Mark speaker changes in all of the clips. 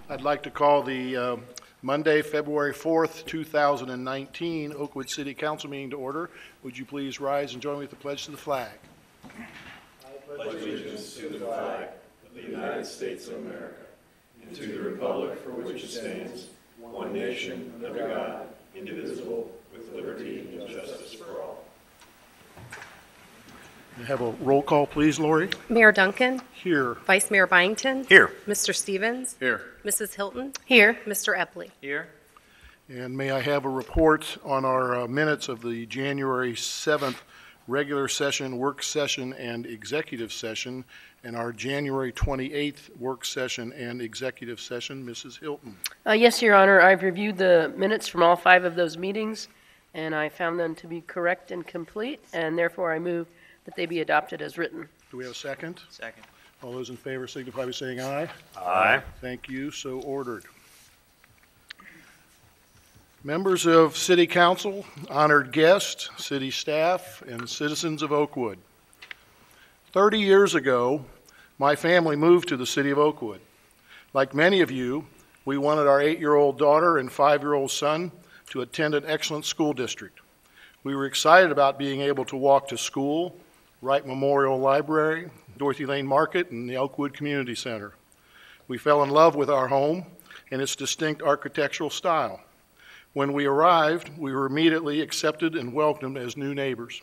Speaker 1: I'd like to call the Monday, February 4th, 2019 Oakwood City Council meeting to order. Would you please rise and join me with the pledge to the flag?
Speaker 2: I pledge allegiance to the flag of the United States of America and to the republic for which it stands, one nation, under God, indivisible, with liberty and justice for all.
Speaker 1: Have a roll call, please, Lori.
Speaker 3: Mayor Duncan.
Speaker 1: Here.
Speaker 3: Vice Mayor Byington.
Speaker 4: Here.
Speaker 3: Mr. Stevens.
Speaker 4: Here.
Speaker 3: Mrs. Hilton. Here. Mr. Epley.
Speaker 4: Here.
Speaker 1: And may I have a report on our minutes of the January 7th regular session, work session, and executive session, and our January 28th work session and executive session. Mrs. Hilton.
Speaker 5: Yes, Your Honor. I've reviewed the minutes from all 5 of those meetings, and I found them to be correct and complete, and therefore I move that they be adopted as written.
Speaker 1: Do we have a second?
Speaker 4: Second.
Speaker 1: All those in favor signify by saying aye.
Speaker 4: Aye.
Speaker 1: Thank you. So ordered. Members of City Council, honored guests, city staff, and citizens of Oakwood. 30 years ago, my family moved to the city of Oakwood. Like many of you, we wanted our 8-year-old daughter and 5-year-old son to attend an excellent school district. We were excited about being able to walk to school, Wright Memorial Library, Dorothy Lane Market, and the Oakwood Community Center. We fell in love with our home and its distinct architectural style. When we arrived, we were immediately accepted and welcomed as new neighbors.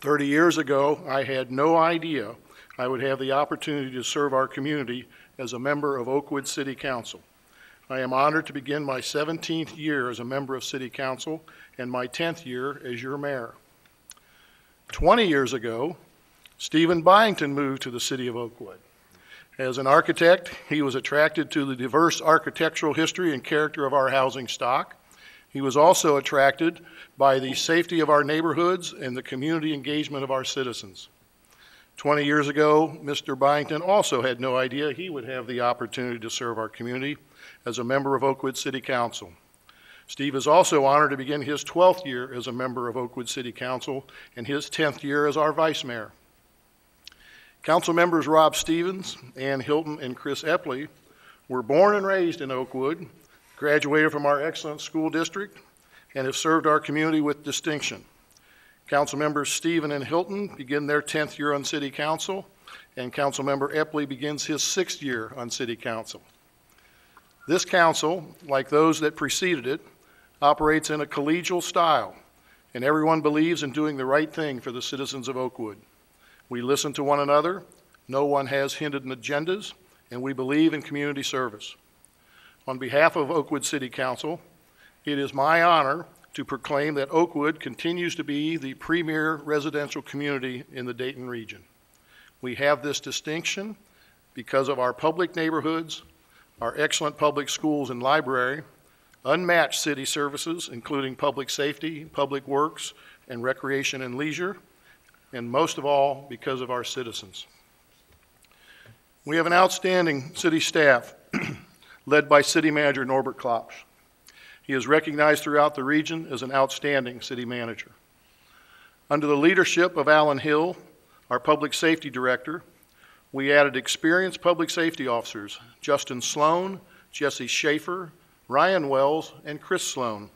Speaker 1: 30 years ago, I had no idea I would have the opportunity to serve our community as a member of Oakwood City Council. I am honored to begin my 17th year as a member of City Council and my 10th year as your mayor. 20 years ago, Stephen Byington moved to the city of Oakwood. As an architect, he was attracted to the diverse architectural history and character of our housing stock. He was also attracted by the safety of our neighborhoods and the community engagement of our citizens. 20 years ago, Mr. Byington also had no idea he would have the opportunity to serve our community as a member of Oakwood City Council. Steve is also honored to begin his 12th year as a member of Oakwood City Council and his 10th year as our vice mayor. Council members Rob Stevens, Ann Hilton, and Chris Epley were born and raised in Oakwood, graduated from our excellent school district, and have served our community with distinction. Council members Stephen and Hilton begin their 10th year on City Council, and Council member Epley begins his 6th year on City Council. This council, like those that preceded it, operates in a collegial style, and everyone believes in doing the right thing for the citizens of Oakwood. We listen to one another, no one has hidden agendas, and we believe in community service. On behalf of Oakwood City Council, it is my honor to proclaim that Oakwood continues to be the premier residential community in the Dayton region. We have this distinction because of our public neighborhoods, our excellent public schools and library, unmatched city services, including public safety, public works, and recreation and leisure, and most of all, because of our citizens. We have an outstanding city staff led by City Manager Norbert Klopsch. He is recognized throughout the region as an outstanding city manager. Under the leadership of Alan Hill, our public safety director, we added experienced public safety officers, Justin Sloan, Jesse Schaefer, Ryan Wells, and Chris Sloan.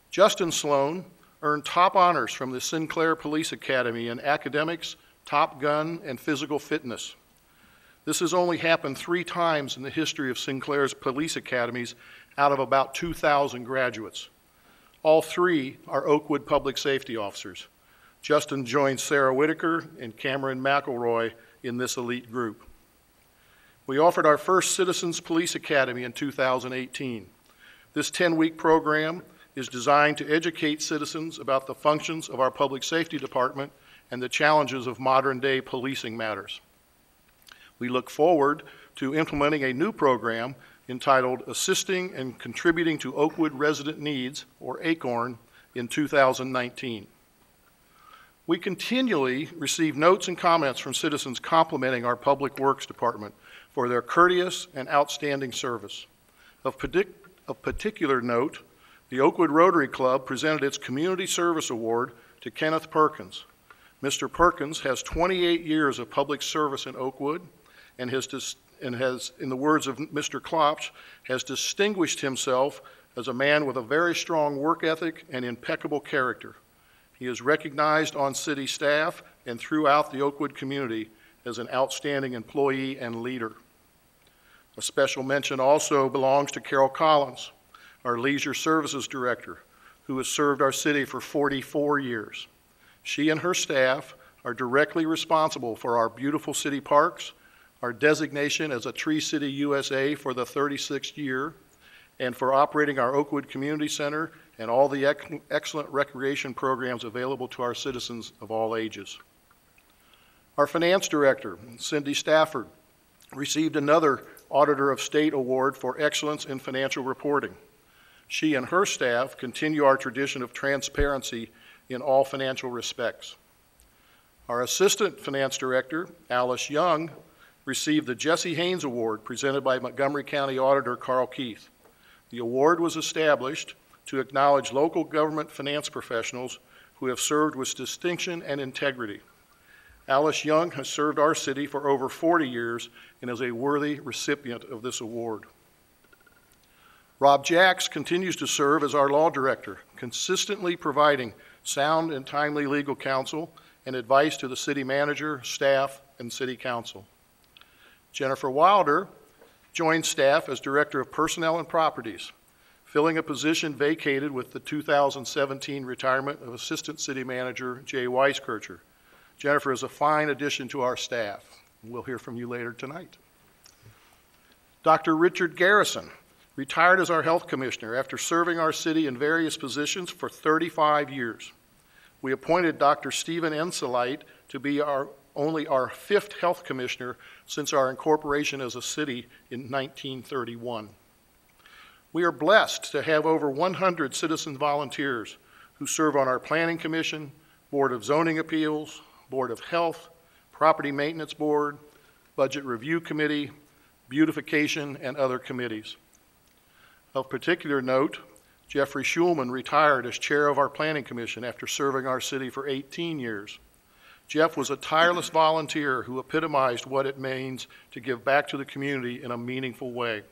Speaker 1: Justin Sloan earned top honors from the Sinclair Police Academy in academics, Top Gun, and physical fitness. This has only happened 3 times in the history of Sinclair's police academies out of about 2,000 graduates. All 3 are Oakwood public safety officers. Justin joined Sarah Whitaker and Cameron McElroy in this elite group. We offered our first Citizens Police Academy in 2018. This 10-week program is designed to educate citizens about the functions of our public safety department and the challenges of modern-day policing matters. We look forward to implementing a new program entitled Assisting and Contributing to Oakwood Resident Needs, or ACORN, in 2019. We continually receive notes and comments from citizens complimenting our Public Works Department for their courteous and outstanding service. Of particular note, the Oakwood Rotary Club presented its Community Service Award to Kenneth Perkins. Mr. Perkins has 28 years of public service in Oakwood and has and has, in the words of Mr. Klopsch, has distinguished himself as a man with a very strong work ethic and impeccable character. He is recognized on city staff and throughout the Oakwood community as an outstanding employee and leader. A special mention also belongs to Carol Collins, our Leisure Services Director, who has served our city for 44 years. She and her staff are directly responsible for our beautiful city parks, our designation as a Tree City USA for the 36th year, and for operating our Oakwood Community Center and all the excellent recreation programs available to our citizens of all ages. Our Finance Director, Cindy Stafford, received another Auditor of State Award for Excellence in Financial Reporting. She and her staff continue our tradition of transparency in all financial respects. Our Assistant Finance Director, Alice Young, received the Jesse Haynes Award presented by Montgomery County Auditor Carl Keith. The award was established to acknowledge local government finance professionals who have served with distinction and integrity. Alice Young has served our city for over 40 years and is a worthy recipient of this award. Rob Jacks continues to serve as our Law Director, consistently providing sound and timely legal counsel and advice to the City Manager, staff, and City Council. Jennifer Wilder joined staff as Director of Personnel and Properties, filling a position vacated with the 2017 retirement of Assistant City Manager Jay Weiskircher. Jennifer is a fine addition to our staff. We'll hear from you later tonight. Dr. Richard Garrison retired as our Health Commissioner after serving our city in various positions for 35 years. We appointed Dr. Stephen Enselite to be only our 5th Health Commissioner since our incorporation as a city in 1931. We are blessed to have over 100 citizen volunteers who serve on our Planning Commission, Board of Zoning Appeals, Board of Health, Property Maintenance Board, Budget Review Committee, Beautification, and other committees. Of particular note, Jeffrey Schulman retired as chair of our Planning Commission after serving our city for 18 years. Jeff was a tireless volunteer who epitomized what it means to give back to the community in a meaningful way.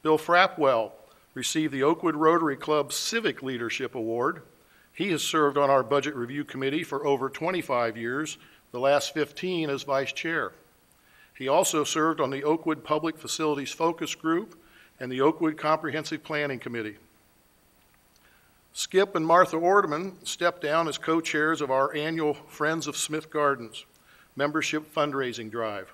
Speaker 1: Bill Frapwell received the Oakwood Rotary Club Civic Leadership Award. He has served on our Budget Review Committee for over 25 years, the last 15 as vice chair. He also served on the Oakwood Public Facilities Focus Group and the Oakwood Comprehensive Planning Committee. Skip and Martha Ordeman stepped down as co-chairs of our annual Friends of Smith Gardens membership fundraising drive.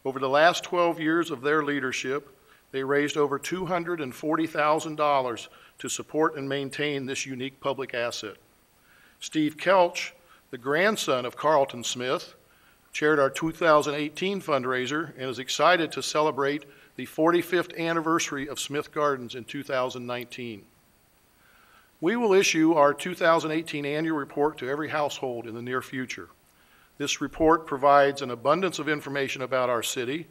Speaker 1: Over the last 12 years of their leadership, they raised over $240,000 to support and maintain this unique public asset. Steve Kelch, the grandson of Carlton Smith, chaired our 2018 fundraiser and is excited to celebrate the 45th anniversary of Smith Gardens in 2019. We will issue our 2018 annual report to every household in the near future. This report provides an abundance of information about our city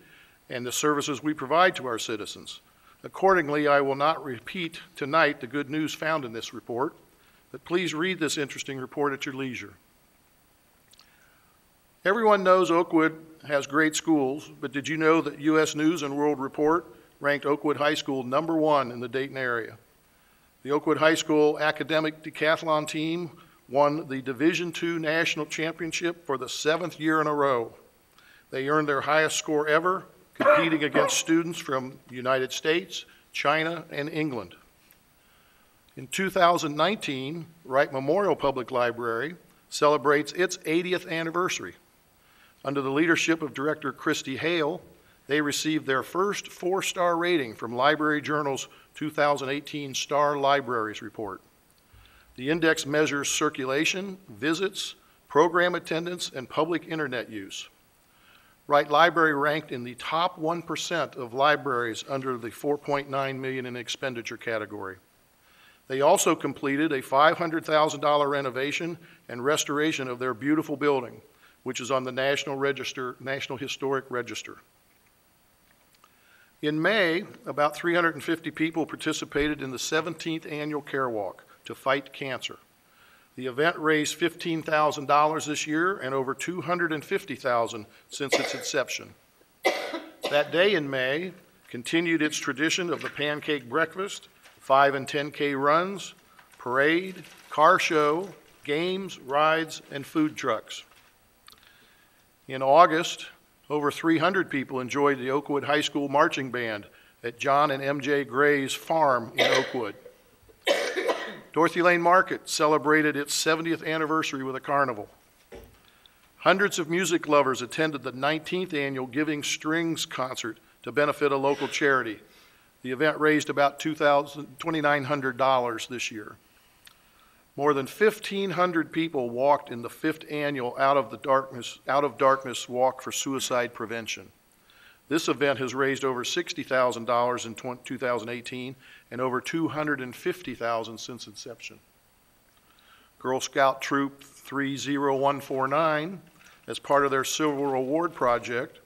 Speaker 1: and the services we provide to our citizens. Accordingly, I will not repeat tonight the good news found in this report, but please read this interesting report at your leisure. Everyone knows Oakwood has great schools, but did you know that U.S. News and World Report ranked Oakwood High School #1 in the Dayton area? The Oakwood High School academic decathlon team won the Division II National Championship for the 7th year in a row. They earned their highest score ever, competing against students from the United States, China, and England. In 2019, Wright Memorial Public Library celebrates its 80th anniversary. Under the leadership of Director Christy Hale, they received their first 4-star rating from Library Journal's 2018 Star Libraries Report. The index measures circulation, visits, program attendance, and public internet use. Wright Library ranked in the top 1% of libraries under the $4.9 million in expenditure category. They also completed a $500,000 renovation and restoration of their beautiful building, which is on the National Historic Register. In May, about 350 people participated in the 17th Annual Care Walk to fight cancer. The event raised $15,000 this year and over $250,000 since its inception. That day in May continued its tradition of the pancake breakfast, 5 and 10K runs, parade, car show, games, rides, and food trucks. In August, over 300 people enjoyed the Oakwood High School Marching Band at John and MJ Gray's farm in Oakwood. Dorothy Lane Market celebrated its 70th anniversary with a carnival. Hundreds of music lovers attended the 19th annual Giving Strings concert to benefit a local charity. The event raised about $2,900 this year. More than 1,500 people walked in the 5th annual Out of Darkness Walk for Suicide Prevention. This event has raised over $60,000 in 2018 and over $250,000 since inception. Girl Scout Troop 30149, as part of their Silver Award project,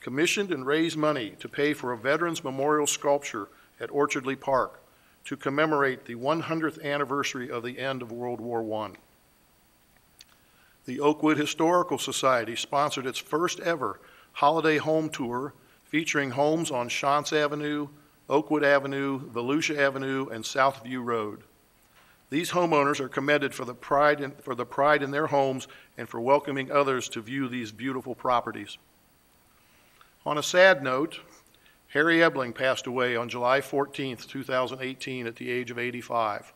Speaker 1: commissioned and raised money to pay for a Veterans Memorial sculpture at Orchardly Park to commemorate the 100th anniversary of the end of World War I. The Oakwood Historical Society sponsored its first ever holiday home tour featuring homes on Shantz Avenue, Oakwood Avenue, Volusia Avenue, and Southview Road. These homeowners are commended for the pride in their homes and for welcoming others to view these beautiful properties. On a sad note, Harry Ebling passed away on July 14, 2018 at the age of 85.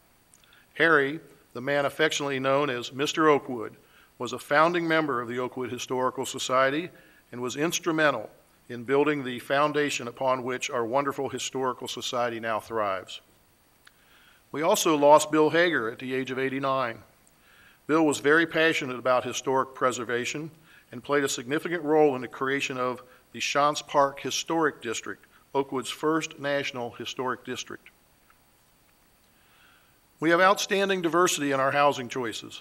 Speaker 1: Harry, the man affectionately known as Mr. Oakwood, was a founding member of the Oakwood Historical Society and was instrumental in building the foundation upon which our wonderful historical society now thrives. We also lost Bill Hager at the age of 89. Bill was very passionate about historic preservation and played a significant role in the creation of the Shantz Park Historic District, Oakwood's first national historic district. We have outstanding diversity in our housing choices.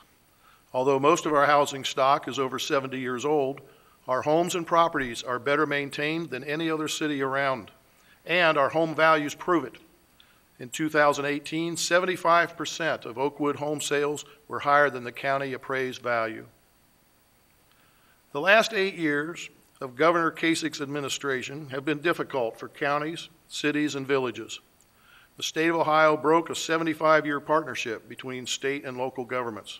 Speaker 1: Although most of our housing stock is over 70 years old, our homes and properties are better maintained than any other city around, and our home values prove it. In 2018, 75% of Oakwood home sales were higher than the county appraised value. The last 8 years of Governor Kasich's administration have been difficult for counties, cities, and villages. The state of Ohio broke a 75-year partnership between state and local governments.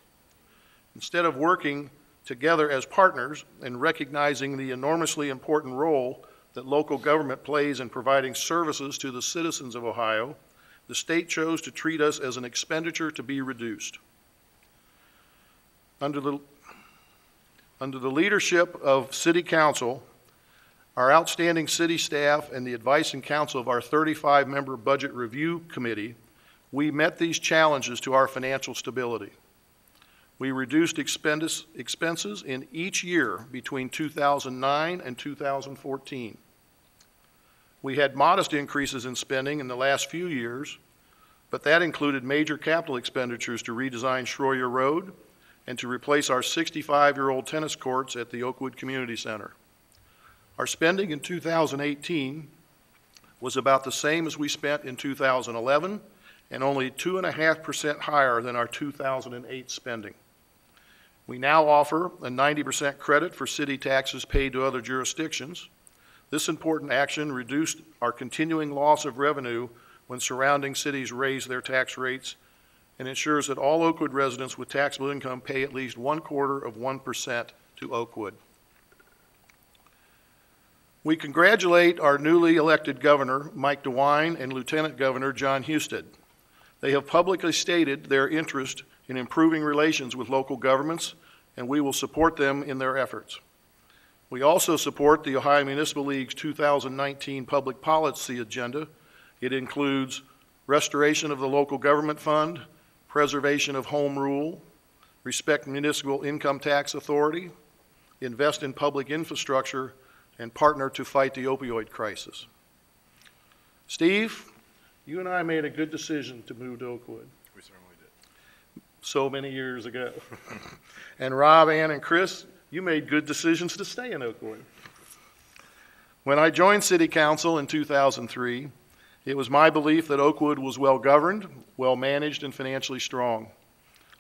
Speaker 1: Instead of working together as partners and recognizing the enormously important role that local government plays in providing services to the citizens of Ohio, the state chose to treat us as an expenditure to be reduced. Under the leadership of City Council, our outstanding city staff, and the advice and counsel of our 35-member Budget Review Committee, we met these challenges to our financial stability. We reduced expenses in each year between 2009 and 2014. We had modest increases in spending in the last few years, but that included major capital expenditures to redesign Schroyer Road and to replace our 65-year-old tennis courts at the Oakwood Community Center. Our spending in 2018 was about the same as we spent in 2011 and only 2.5% higher than our 2008 spending. We now offer a 90% credit for city taxes paid to other jurisdictions. This important action reduced our continuing loss of revenue when surrounding cities raise their tax rates and ensures that all Oakwood residents with taxable income pay at least 1/4% to Oakwood. We congratulate our newly elected Governor, Mike DeWine, and Lieutenant Governor, John Husted. They have publicly stated their interest in improving relations with local governments, and we will support them in their efforts. We also support the Ohio Municipal League's 2019 public policy agenda. It includes restoration of the local government fund, preservation of home rule, respect municipal income tax authority, invest in public infrastructure, and partner to fight the opioid crisis. Steve, you and I made a good decision to move to Oakwood.
Speaker 2: We certainly did.
Speaker 1: So many years ago. And Rob, Ann, and Chris, you made good decisions to stay in Oakwood. When I joined City Council in 2003, it was my belief that Oakwood was well-governed, well-managed, and financially strong.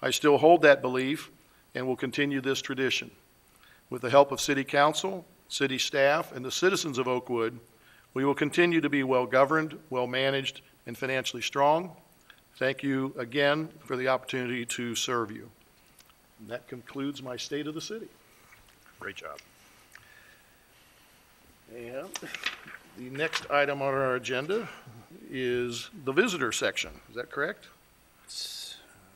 Speaker 1: I still hold that belief and will continue this tradition. With the help of City Council, city staff, and the citizens of Oakwood, We will continue to be well-governed, well-managed, and financially strong. Thank you again for the opportunity to serve you. And that concludes my state of the city.
Speaker 2: Great job.
Speaker 1: And the next item on our agenda is the visitor section. Is that correct?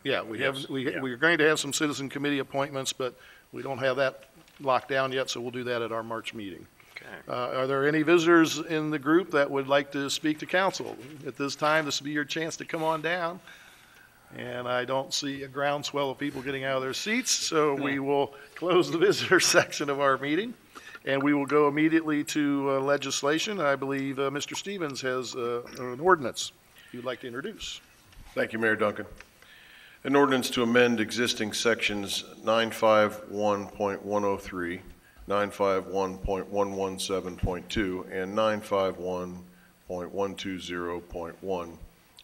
Speaker 1: Yeah,
Speaker 2: Yes, yeah.
Speaker 1: we're going to have some citizen committee appointments, but we don't have that locked down yet, so we'll do that at our March meeting.
Speaker 2: Okay.
Speaker 1: Are there any visitors in the group that would like to speak to council? At this time, this will be your chance to come on down. And I don't see a groundswell of people getting out of their seats, so we will close the visitor section of our meeting. And we will go immediately to legislation. I believe Mr. Stevens has an ordinance you'd like to introduce.
Speaker 4: Thank you, Mayor Duncan. An ordinance to amend existing sections 951.103, 951.117.2, and 951.120.1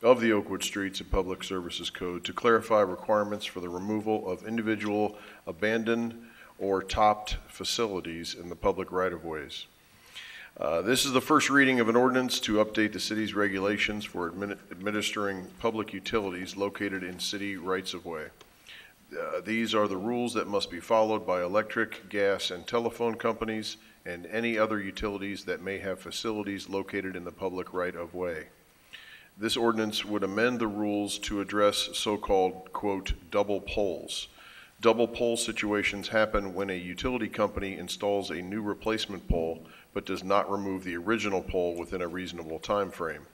Speaker 4: of the Oakwood Streets and Public Services Code to clarify requirements for the removal of individual abandoned or topped facilities in the public right-of-ways. This is the first reading of an ordinance to update the city's regulations for administering public utilities located in city rights-of-way. These are the rules that must be followed by electric, gas, and telephone companies and any other utilities that may have facilities located in the public right-of-way. This ordinance would amend the rules to address so-called, quote, double poles. Double pole situations happen when a utility company installs a new replacement pole but does not remove the original pole within a reasonable time frame.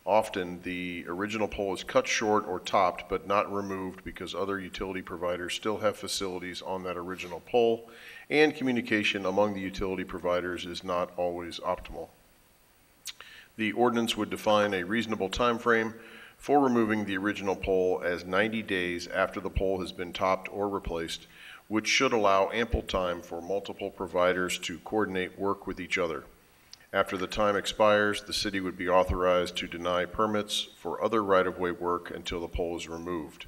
Speaker 4: Often, the original pole is cut short or topped but not removed because other utility providers still have facilities on that original pole, and communication among the utility providers is not always optimal. The ordinance would define a reasonable time frame for removing the original pole as 90 days after the pole has been topped or replaced, which should allow ample time for multiple providers to coordinate work with each other. After the time expires, the city would be authorized to deny permits for other right-of-way work until the pole is removed.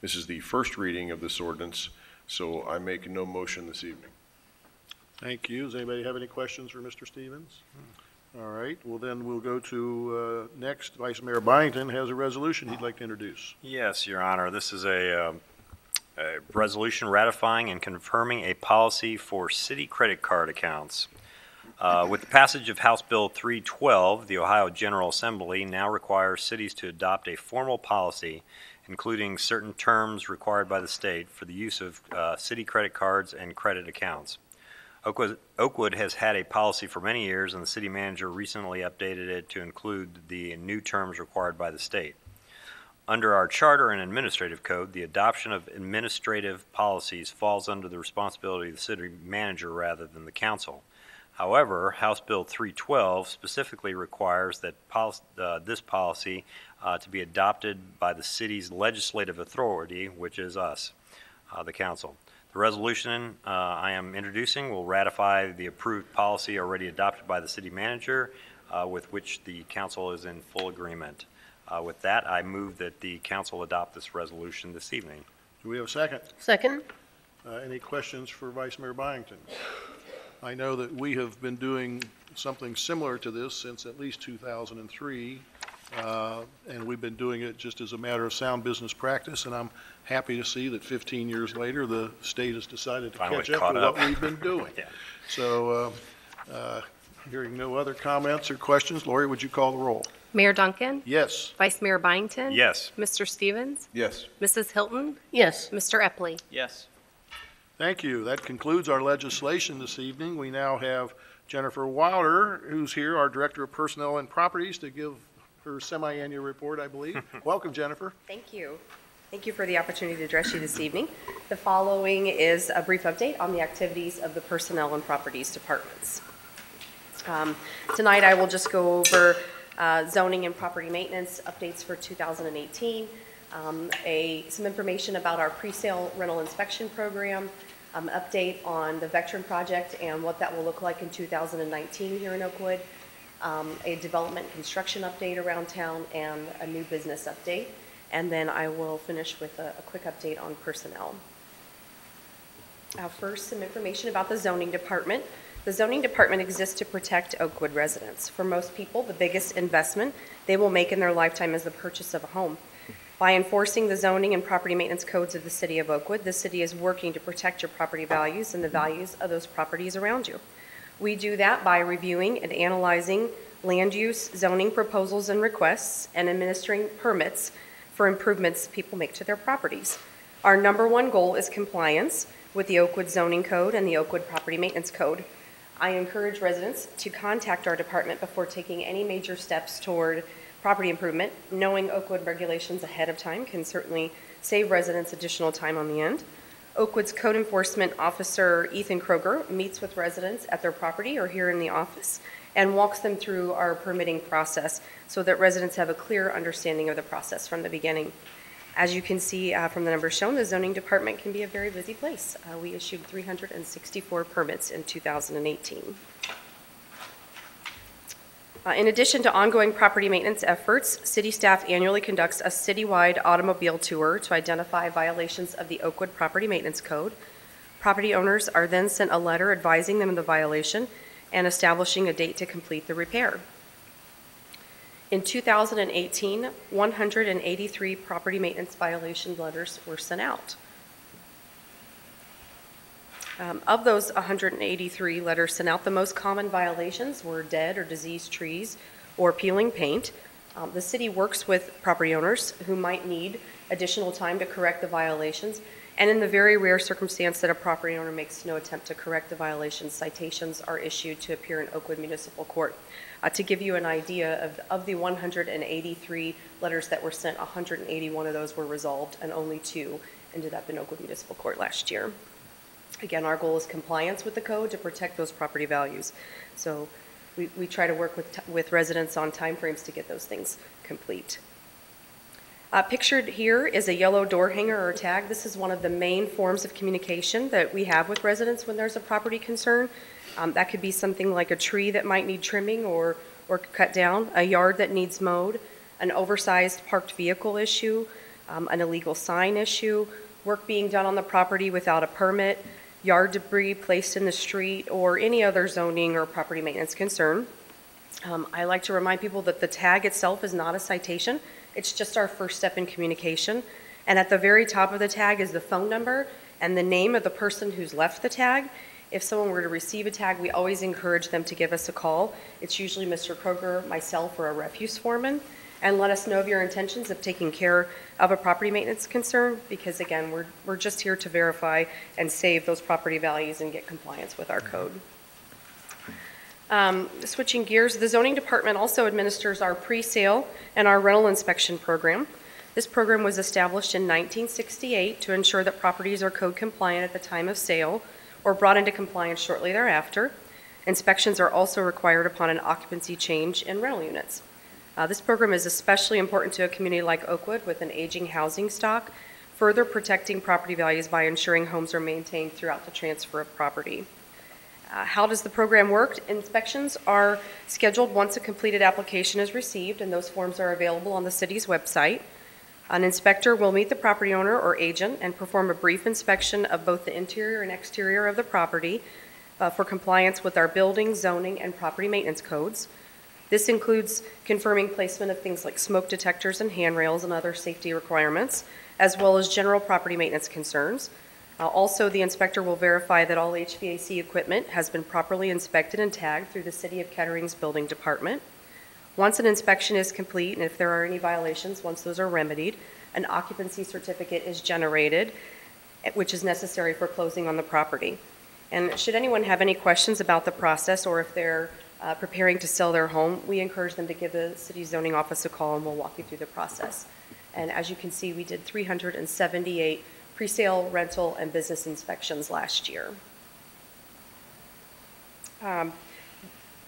Speaker 4: This is the first reading of this ordinance, so I make no motion this evening.
Speaker 1: Thank you. Does anybody have any questions for Mr. Stevens? All right, well then we'll go to next. Vice Mayor Byington has a resolution he'd like to introduce.
Speaker 2: Yes, Your Honor. This is a resolution ratifying and confirming a policy for city credit card accounts. With the passage of House Bill 312, the Ohio General Assembly now requires cities to adopt a formal policy, including certain terms required by the state for the use of city credit cards and credit accounts. Oakwood has had a policy for many years, and the city manager recently updated it to include the new terms required by the state. Under our charter and administrative code, the adoption of administrative policies falls under the responsibility of the city manager rather than the council. However, House Bill 312 specifically requires that this policy to be adopted by the city's legislative authority, which is us, the council. The resolution I am introducing will ratify the approved policy already adopted by the city manager, with which the council is in full agreement. With that, I move that the council adopt this resolution this evening.
Speaker 1: Do we have a second?
Speaker 5: Second?
Speaker 1: Any questions for Vice Mayor Byington? I know that we have been doing something similar to this since at least 2003, and we've been doing it just as a matter of sound business practice, and I'm happy to see that 15 years later, the state has decided to
Speaker 2: Finally
Speaker 1: catch up
Speaker 2: caught
Speaker 1: with
Speaker 2: up.
Speaker 1: what we've been doing.
Speaker 2: Yeah.
Speaker 1: So, hearing no other comments or questions, Lori, would you call the roll?
Speaker 3: Mayor Duncan?
Speaker 1: Yes.
Speaker 3: Vice Mayor Byington?
Speaker 2: Yes.
Speaker 3: Mr. Stevens?
Speaker 4: Yes.
Speaker 3: Mrs. Hilton?
Speaker 5: Yes.
Speaker 3: Mr. Epley?
Speaker 6: Yes.
Speaker 1: Thank you. That concludes our legislation this evening. We now have Jennifer Wilder, who's here, our Director of Personnel and Properties, to give her semi-annual report, I believe. Welcome, Jennifer.
Speaker 3: Thank you. Thank you for the opportunity to address you this evening. The following is a brief update on the activities of the Personnel and Properties Departments. Tonight I will just go over zoning and property maintenance updates for 2018, some information about our pre-sale rental inspection program, update on the Veteran Project and what that will look like in 2019 here in Oakwood, a development construction update around town, and a new business update. And then I will finish with a quick update on personnel. First, some information about the zoning department. The zoning department exists to protect Oakwood residents. For most people, the biggest investment they will make in their lifetime is the purchase of a home. By enforcing the zoning and property maintenance codes of the city of Oakwood, the city is working to protect your property values and the values of those properties around you. We do that by reviewing and analyzing land use, zoning proposals and requests, and administering permits for improvements people make to their properties. Our number one goal is compliance with the Oakwood zoning code and the Oakwood property maintenance code. I encourage residents to contact our department before taking any major steps toward property improvement. Knowing Oakwood regulations ahead of time can certainly save residents additional time on the end. Oakwood's code enforcement officer, Ethan Kroger, meets with residents at their property or here in the office and walks them through our permitting process so that residents have a clear understanding of the process from the beginning. As you can see from the numbers shown, the zoning department can be a very busy place. We issued 364 permits in 2018. In addition to ongoing property maintenance efforts, city staff annually conducts a citywide automobile tour to identify violations of the Oakwood Property Maintenance Code. Property owners are then sent a letter advising them of the violation and establishing a date to complete the repair. In 2018, 183 property maintenance violation letters were sent out. Of those 183 letters sent out, the most common violations were dead or diseased trees or peeling paint. The city works with property owners who might need additional time to correct the violations, and in the very rare circumstance that a property owner makes no attempt to correct the violations, citations are issued to appear in Oakwood Municipal Court. To give you an idea of the 183 letters that were sent, 181 of those were resolved and only 2 ended up in Oakwood Municipal Court last year. Again, our goal is compliance with the code to protect those property values. So we try to work with residents on timeframes to get those things complete. Pictured here is a yellow door hanger or tag. This is one of the main forms of communication that we have with residents when there's a property concern. That could be something like a tree that might need trimming or cut down, a yard that needs mowed, an oversized parked vehicle issue, an illegal sign issue, work being done on the property without a permit, yard debris placed in the street, or any other zoning or property maintenance concern. I like to remind people that the tag itself is not a citation. It's just our first step in communication. And at the very top of the tag is the phone number and the name of the person who's left the tag. If someone were to receive a tag, we always encourage them to give us a call. It's usually Mr. Kroger, myself, or a refuse foreman, and let us know of your intentions of taking care of a property maintenance concern, because again, we're just here to verify and save those property values and get compliance with our code. Switching gears, the zoning department also administers our pre-sale and our rental inspection program. This program was established in 1968 to ensure that properties are code compliant at the time of sale or brought into compliance shortly thereafter. Inspections are also required upon an occupancy change in rental units. This program is especially important to a community like Oakwood with an aging housing stock, further protecting property values by ensuring homes are maintained throughout the transfer of property. How does the program work? Inspections are scheduled once a completed application is received, and those forms are available on the city's website. An inspector will meet the property owner or agent and perform a brief inspection of both the interior and exterior of the property for compliance with our building, zoning, and property maintenance codes. This includes confirming placement of things like smoke detectors and handrails and other safety requirements, as well as general property maintenance concerns. Also, the inspector will verify that all HVAC equipment has been properly inspected and tagged through the City of Kettering's building department. Once an inspection is complete, and if there are any violations, once those are remedied, an occupancy certificate is generated, which is necessary for closing on the property. And should anyone have any questions about the process, or if they're preparing to sell their home, we encourage them to give the city zoning office a call and we'll walk you through the process. And as you can see, we did 378 pre-sale, rental, and business inspections last year.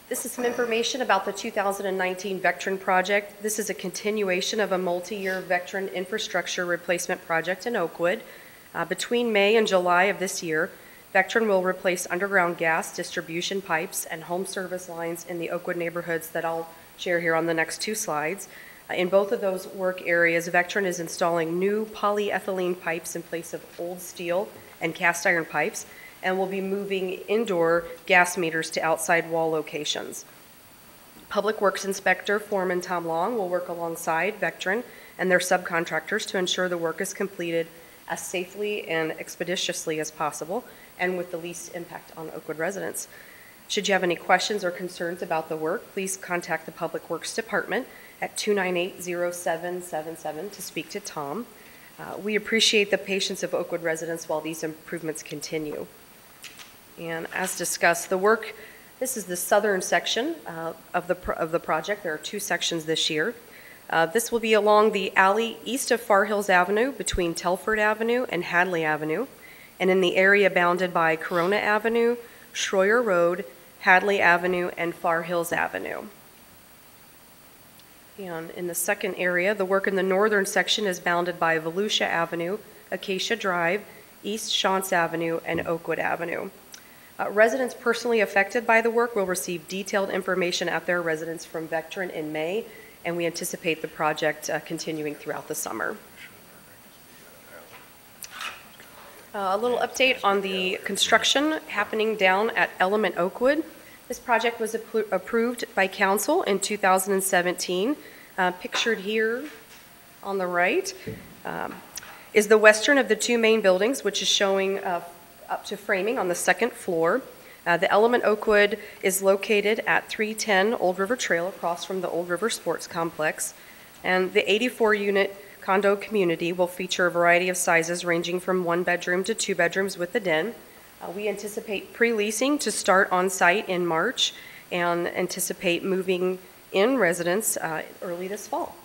Speaker 3: This is some information about the 2019 Vectron project. This is a continuation of a multi-year Vectron infrastructure replacement project in Oakwood. Between May and July of this year, Vectron will replace underground gas distribution pipes and home service lines in the Oakwood neighborhoods that I'll share here on the next two slides. In both of those work areas, Vectron is installing new polyethylene pipes in place of old steel and cast iron pipes, and will be moving indoor gas meters to outside wall locations. Public Works Inspector Foreman Tom Long will work alongside Vectren and their subcontractors to ensure the work is completed as safely and expeditiously as possible and with the least impact on Oakwood residents. Should you have any questions or concerns about the work, please contact the Public Works Department at 298-0777 to speak to Tom. We appreciate the patience of Oakwood residents while these improvements continue. And as discussed, the work, this is the southern section of the project. There are two sections this year. This will be along the alley east of Far Hills Avenue between Telford Avenue and Hadley Avenue, and in the area bounded by Corona Avenue, Schroyer Road, Hadley Avenue, and Far Hills Avenue. And in the second area, the work in the northern section is bounded by Volusia Avenue, Acacia Drive, East Shantz Avenue, and Oakwood Avenue. Residents personally affected by the work will receive detailed information at their residence from Vectren in May, and we anticipate the project continuing throughout the summer. A little update on the construction happening down at Element Oakwood. This project was approved by council in 2017. Pictured here on the right is the western of the two main buildings, which is showing up to framing on the second floor. The Element Oakwood is located at 310 Old River Trail across from the Old River Sports Complex. And the 84-unit condo community will feature a variety of sizes ranging from 1 bedroom to 2 bedrooms with a den. We anticipate pre-leasing to start on site in March and anticipate moving in residents early this fall.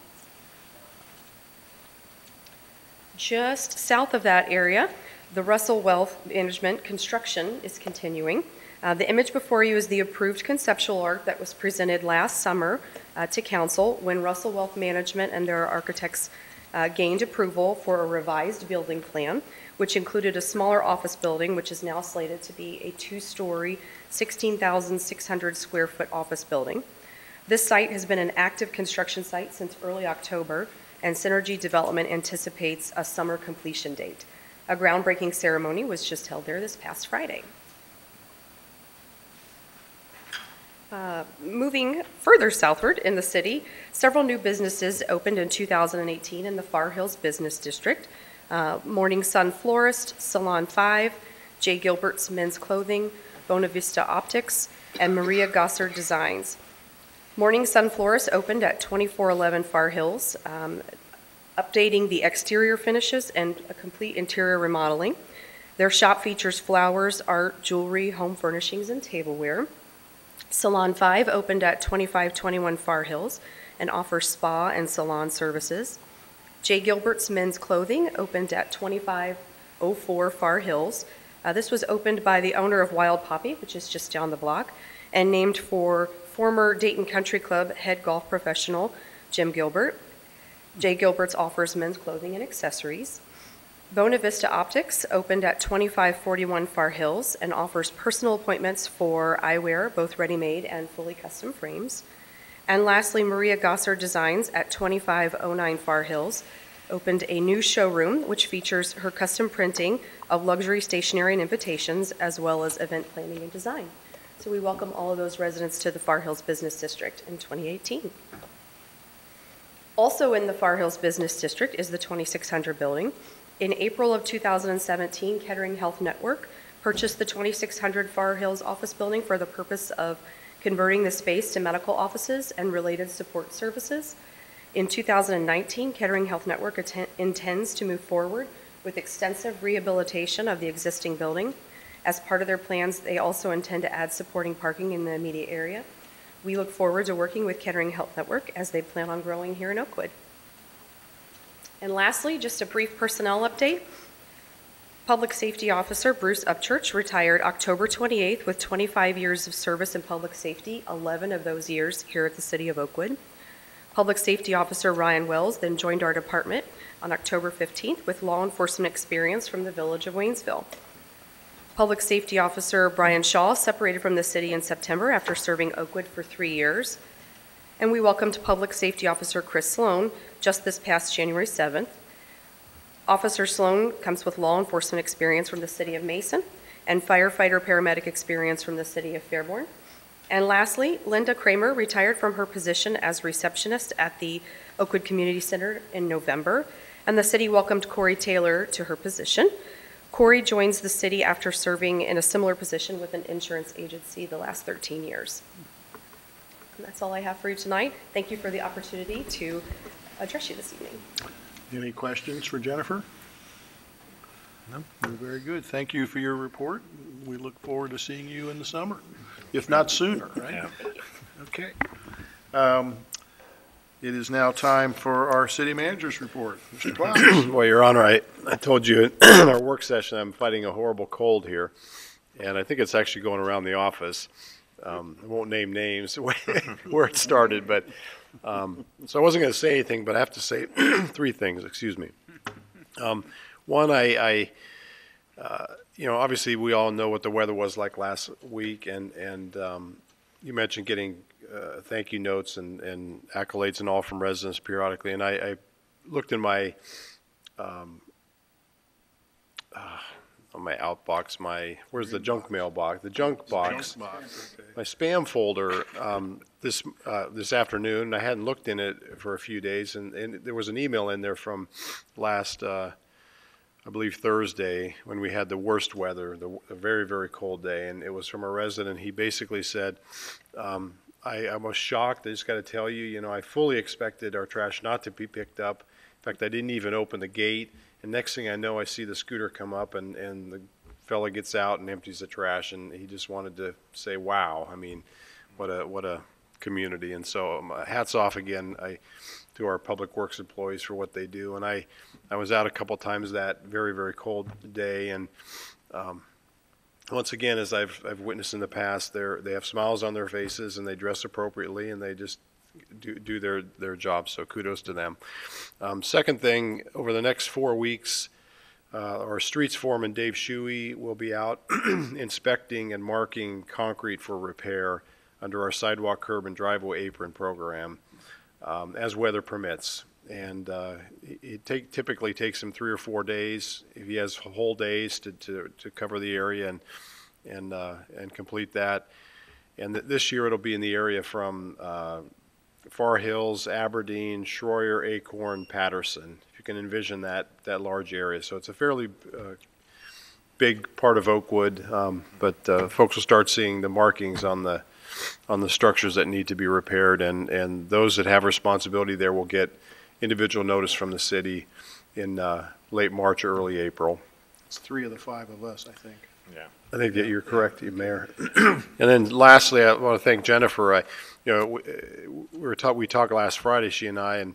Speaker 3: Just south of that area, the Russell Wealth Management construction is continuing. The image before you is the approved conceptual art that was presented last summer to council when Russell Wealth Management and their architects gained approval for a revised building plan, which included a smaller office building, which is now slated to be a 2-story, 16,600 square foot office building. This site has been an active construction site since early October, and Synergy Development anticipates a summer completion date. A groundbreaking ceremony was just held there this past Friday. Moving further southward in the city, several new businesses opened in 2018 in the Far Hills Business District. Morning Sun Florist, Salon 5, J. Gilbert's Men's Clothing, Bona Vista Optics, and Maria Gosser Designs. Morning Sun Florist opened at 2411 Far Hills, updating the exterior finishes and a complete interior remodeling. Their shop features flowers, art, jewelry, home furnishings, and tableware. Salon 5 opened at 2521 Far Hills and offers spa and salon services. J. Gilbert's Men's Clothing opened at 2504 Far Hills. This was opened by the owner of Wild Poppy, which is just down the block, and named for former Dayton Country Club head golf professional Jim Gilbert. J. Gilbert's offers men's clothing and accessories. Bona Vista Optics opened at 2541 Far Hills and offers personal appointments for eyewear, both ready-made and fully custom frames. And lastly, Maria Gosser Designs at 2509 Far Hills opened a new showroom which features her custom printing of luxury stationery and invitations, as well as event planning and design. So we welcome all of those residents to the Far Hills Business District in 2018. Also in the Far Hills Business District is the 2600 building. In April of 2017, Kettering Health Network purchased the 2600 Far Hills office building for the purpose of converting the space to medical offices and related support services. In 2019, Kettering Health Network intends to move forward with extensive rehabilitation of the existing building. As part of their plans, they also intend to add supporting parking in the immediate area. We look forward to working with Kettering Health Network as they plan on growing here in Oakwood. And lastly, just a brief personnel update. Public Safety Officer Bruce Upchurch retired October 28th with 25 years of service in public safety, 11 of those years here at the City of Oakwood. Public Safety Officer Ryan Wells then joined our department on October 15th with law enforcement experience from the village of Waynesville. Public Safety Officer Brian Shaw separated from the city in September after serving Oakwood for 3 years. And we welcomed Public Safety Officer Chris Sloan just this past January 7th. Officer Sloan comes with law enforcement experience from the city of Mason and firefighter/paramedic experience from the city of Fairborn. And lastly, Linda Kramer retired from her position as receptionist at the Oakwood Community Center in November, and the city welcomed Corey Taylor to her position. Corey joins the city after serving in a similar position with an insurance agency the last 13 years. And that's all I have for you tonight. Thank you for the opportunity to address you this evening.
Speaker 1: Any questions for Jennifer? No. Very good. Thank you for your report. We look forward to seeing you in the summer, if not sooner, right?
Speaker 2: Yeah.
Speaker 1: Okay. It is now time for our city manager's report. Mr. Klaus.
Speaker 6: Well, Your Honor, I told you in our work session I'm fighting a horrible cold here, and I think it's actually going around the office. I won't name names where it started, but so I wasn't going to say anything, but I have to say three things. Excuse me. One, obviously we all know what the weather was like last week, and you mentioned getting thank you notes and accolades and all from residents periodically, and I looked in my on my outbox, where's the junk mail box? The junk box. My spam folder this afternoon, and I hadn't looked in it for a few days, and there was an email in there from last, I believe Thursday, when we had the worst weather, a very, very cold day, and it was from a resident. He basically said, I was shocked. I just got to tell you, I fully expected our trash not to be picked up. In fact, I didn't even open the gate. And next thing I know, I see the scooter come up, and the fella gets out and empties the trash. And he just wanted to say, wow, I mean, what a community. And so hats off again to our public works employees for what they do. And I was out a couple times that very, very cold day. And once again, as I've witnessed in the past, they have smiles on their faces, and they dress appropriately, and they just do their job. So kudos to them. Second thing, over the next 4 weeks, our streets foreman Dave Shuey will be out inspecting and marking concrete for repair under our sidewalk, curb, and driveway apron program, as weather permits. And it typically takes him 3 or 4 days. If he has whole days to cover the area and complete that. And this year it'll be in the area from Far Hills, Aberdeen, Schroyer, Acorn, Patterson. If you can envision that large area. So it's a fairly big part of Oakwood, but folks will start seeing the markings on the structures that need to be repaired, and those that have responsibility there will get individual notice from the city in late March or early April.
Speaker 1: It's 3 of the 5 of us, I think.
Speaker 2: Yeah.
Speaker 6: I think that you're correct, Mayor. And then lastly, I want to thank Jennifer. We talked last Friday, she and I, and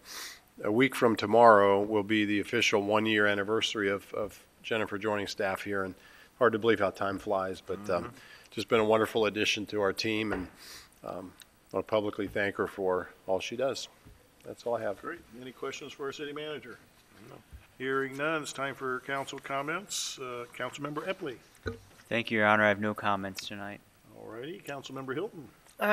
Speaker 6: a week from tomorrow will be the official 1-year anniversary of Jennifer joining staff here, and hard to believe how time flies, but just been a wonderful addition to our team, and I want to publicly thank her for all she does. That's all I have.
Speaker 1: Great. Any questions for our city manager? No. Hearing none, it's time for council comments. Councilmember Epley.
Speaker 7: Thank you, Your Honor. I have no comments tonight.
Speaker 1: All righty. Councilmember Hilton.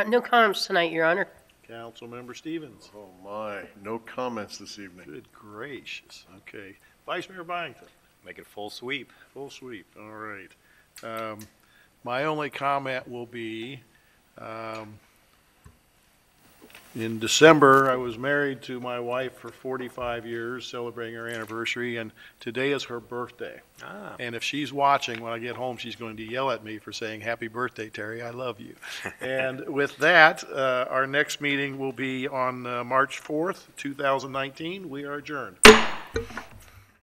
Speaker 5: No comments tonight, Your Honor.
Speaker 1: Councilmember Stevens.
Speaker 4: Oh, my. No comments this evening.
Speaker 1: Good gracious. Okay. Vice Mayor Byington.
Speaker 2: Make it full sweep.
Speaker 1: Full sweep. All right. My only comment will be, in December, I was married to my wife for 45 years, celebrating our anniversary, and today is her birthday.
Speaker 2: Ah.
Speaker 1: And if she's watching when I get home, she's going to yell at me for saying, "Happy birthday, Terry, I love you." And with that, our next meeting will be on March 4th, 2019. We are adjourned.